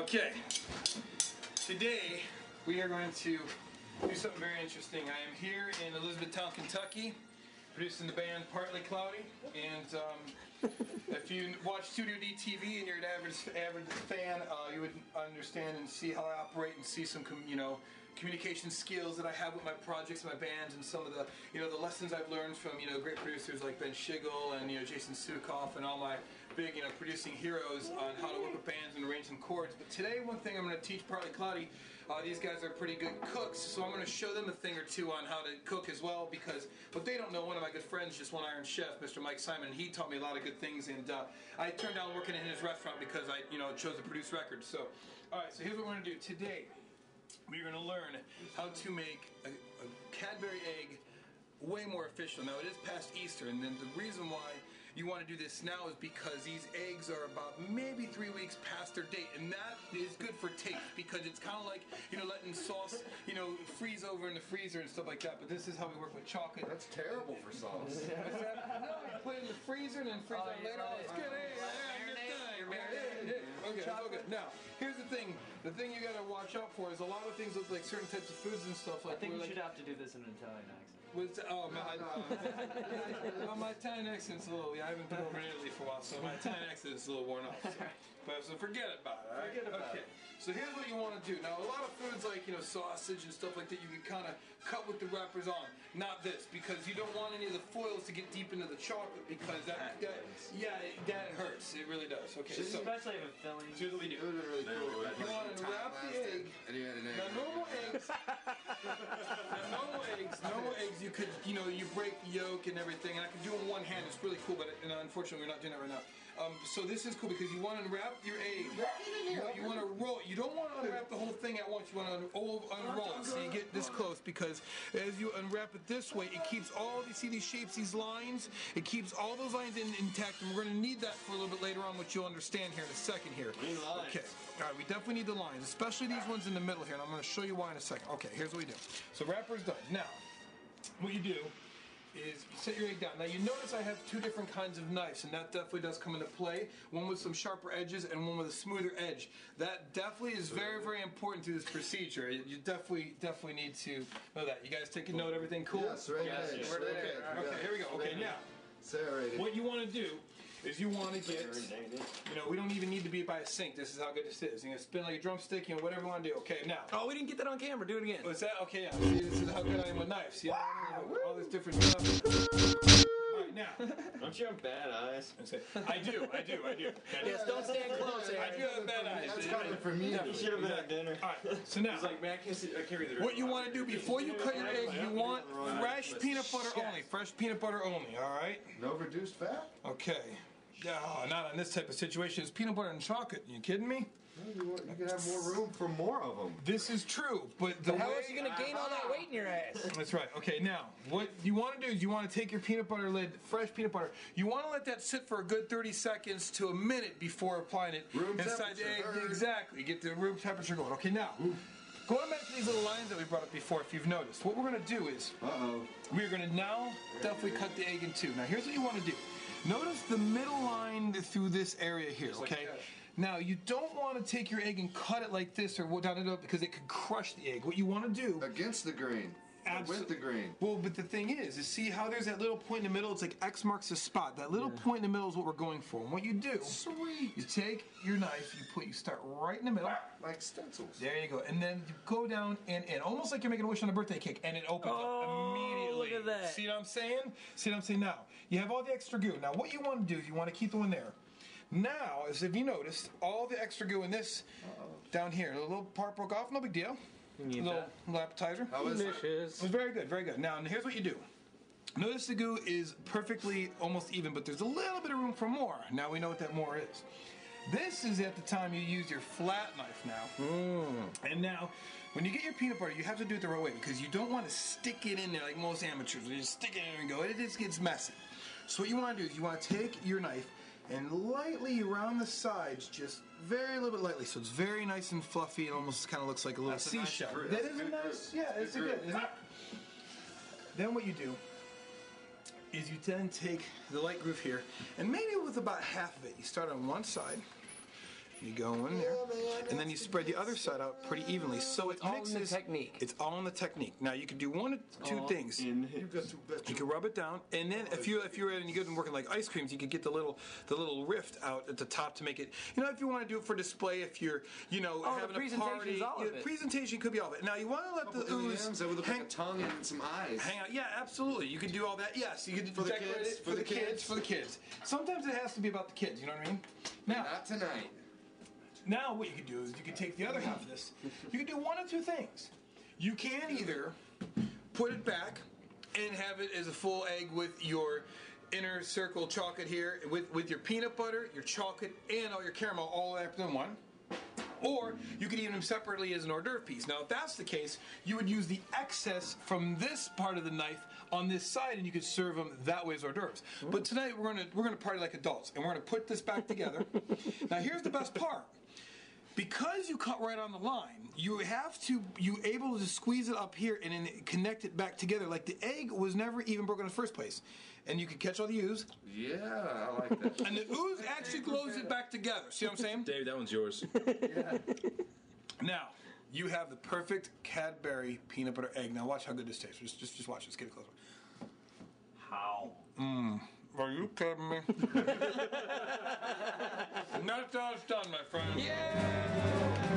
Okay, today we are going to do something very interesting. I am here in Elizabethtown, Kentucky, producing the band Partly Cloudy, and if you watch Studio D TV and you're an avid fan, you would understand and see how I operate and see some, communication skills that I have with my projects, my bands, and some of the, the lessons I've learned from, great producers like Ben Schigel and, Jason Sukoff and all my big, producing heroes on how to work with bands and arrange some chords. But today, one thing I'm going to teach Partly Cloudy, these guys are pretty good cooks, so I'm going to show them a thing or two on how to cook as well, because what they don't know, one of my good friends, just one iron chef, Mr. Mike Simon, and he taught me a lot of good things, and I turned down working in his restaurant because I, chose to produce records. So, alright, so here's what we're going to do. Today, we're going to learn how to make a Cadbury egg way more efficient. Now, it is past Easter, and then the reason why you want to do this now is because these eggs are about maybe 3 weeks past their date, and that is good for taste because it's kind of like, letting sauce, freeze over in the freezer and stuff like that, but this is how we work with chocolate. That's terrible for sauce. No, you put it in the freezer and then freeze it later on. It's good. Okay. Now, here's the thing. The thing you got to watch out for is a lot of things look like certain types of foods and stuff like that. I think you should have to do this in an Italian accent. My Italian accent's a little, I haven't been over in Italy for a while, so my Italian accent is a little worn off. So forget about it, all right? Forget about it. So here's what you want to do. Now, a lot of foods like, sausage and stuff like that, you can kind of cut with the wrappers on. Not this, because you don't want any of the foils to get deep into the chocolate, because that hurts. It really does. Okay, so especially if it's filling. Here's what we do. It would have been really cool. You want to wrap the egg. And you had an egg. Now, normal eggs, you could, you break the yolk and everything, and I can do it in one hand. It's really cool, but unfortunately, we're not doing that right now. So this is cool because you want to unwrap your egg. You want to roll it. You don't want to unwrap the whole thing at once. You want to unroll it so you get this close, because as you unwrap it this way, it keeps all these shapes, these lines. It keeps all those lines intact, and we're going to need that for a little bit later on, which you'll understand here in a second here. Okay. All right, we definitely need the lines, especially these ones in the middle here, and I'm going to show you why in a second. Okay, here's what we do. So wrapper's done. Now, what you do is you set your egg down. Now you notice I have two different kinds of knives, and that definitely does come into play. One with some sharper edges and one with a smoother edge. That definitely is very, very important to this procedure. You definitely need to know that. You guys taking note? Everything cool? Yes, right. Yes. Okay, here we go. Okay, now, what you want to do is you want to get, we don't even need to be by a sink. This is how good this is. You're going to spin like a drumstick, whatever you want to do. Okay, now. Oh, we didn't get that on camera. Do it again. What's that? Okay, yeah. See, this is how good I am with knives. See, all this different stuff. All right, now. Don't you have bad eyes? I do. Yes, don't stand close, Aaron. I do have bad eyes. That's coming from me. You should have been at dinner. All right, so now. He's like, man, I can't read the what you want to do before you cut your egg, you want fresh peanut butter only. Fresh peanut butter only, all right? No reduced fat? Okay. No, not on this type of situation. It's peanut butter and chocolate. You kidding me? No, you can have more room for more of them. This is true, but how is you going to gain all that weight in your ass? That's right. Okay, now, what you want to do is you want to take your peanut butter lid, fresh peanut butter. You want to let that sit for a good 30 seconds to a minute before applying it inside the egg. Exactly. Get the room temperature going. Okay, now, going back to these little lines that we brought up before, if you've noticed, what we're going to do is we're going to now definitely cut the egg in two. Now, here's what you want to do. Notice the middle line through this area here, okay? Now, you don't want to take your egg and cut it like this or down it up because it could crush the egg. What you want to do... Against the grain. With the grain. Well, but the thing is see how there's that little point in the middle? It's like X marks the spot. That little point in the middle is what we're going for. And what you do... Sweet. You take your knife, you start right in the middle. Like stencils. There you go. And then you go down and almost like you're making a wish on a birthday cake, and it opens up immediately. Look at that. See what I'm saying? See what I'm saying? Now, you have all the extra goo. Now, what you want to do is you want to keep the one there. Now, as if you noticed, all the extra goo in this down here, a little part broke off, no big deal. A little appetizer. How was it? It was very good, very good. Now, here's what you do. Notice the goo is perfectly almost even, but there's a little bit of room for more. Now we know what that more is. This is at the time you use your flat knife now. And now, when you get your peanut butter, you have to do it the right way because you don't want to stick it in there like most amateurs. You just stick it in and go. It just gets messy. So what you want to do is you want to take your knife and lightly around the sides, just very little bit lightly, so it's very nice and fluffy. It almost kind of looks like a little seashell. That is a nice, yeah, it's good, isn't it? Then what you do is you then take the light groove here, and maybe with about half of it, you start on one side, You go in there, and then you spread the other side out pretty evenly, so it all in mixes. the technique. It's all in the technique. Now you can do one of two things. You got to bet. You can rub it down, and then if you're and you good working like ice creams, you can get the little rift out at the top to make it. You know, if you want to do it for display, if you're having a party, presentation could be all of it. Now you want to let the ooze that would look like a tongue and some eyes. hang out. Yeah, absolutely. You can do all that. Yes, you can For the decorate kids, it for the kids. For the kids. Sometimes it has to be about the kids. You know what I mean? Now, Not tonight. now what you could do is you could take the other half of this. You could do one of two things. You can either put it back and have it as a full egg with your inner circle chocolate here, with your peanut butter, your chocolate, and all your caramel all wrapped in one. Or you could eat them separately as an hors d'oeuvre piece. Now, if that's the case, you would use the excess from this part of the knife on this side, and you could serve them that way as hors d'oeuvres. But tonight we're gonna party like adults, and we're gonna put this back together. Now, here's the best part. Because you cut right on the line, you able to squeeze it up here and then connect it back together. Like the egg was never even broken in the first place. And you can catch all the ooze. Yeah, I like that. And the ooze actually glues it back together. See what I'm saying? Dave, that one's yours. Now, you have the perfect Cadbury peanut butter egg. Now watch how good this tastes. Just watch this. Get it closer. How? Are you kidding me? Not till it's done, my friend. Yeah!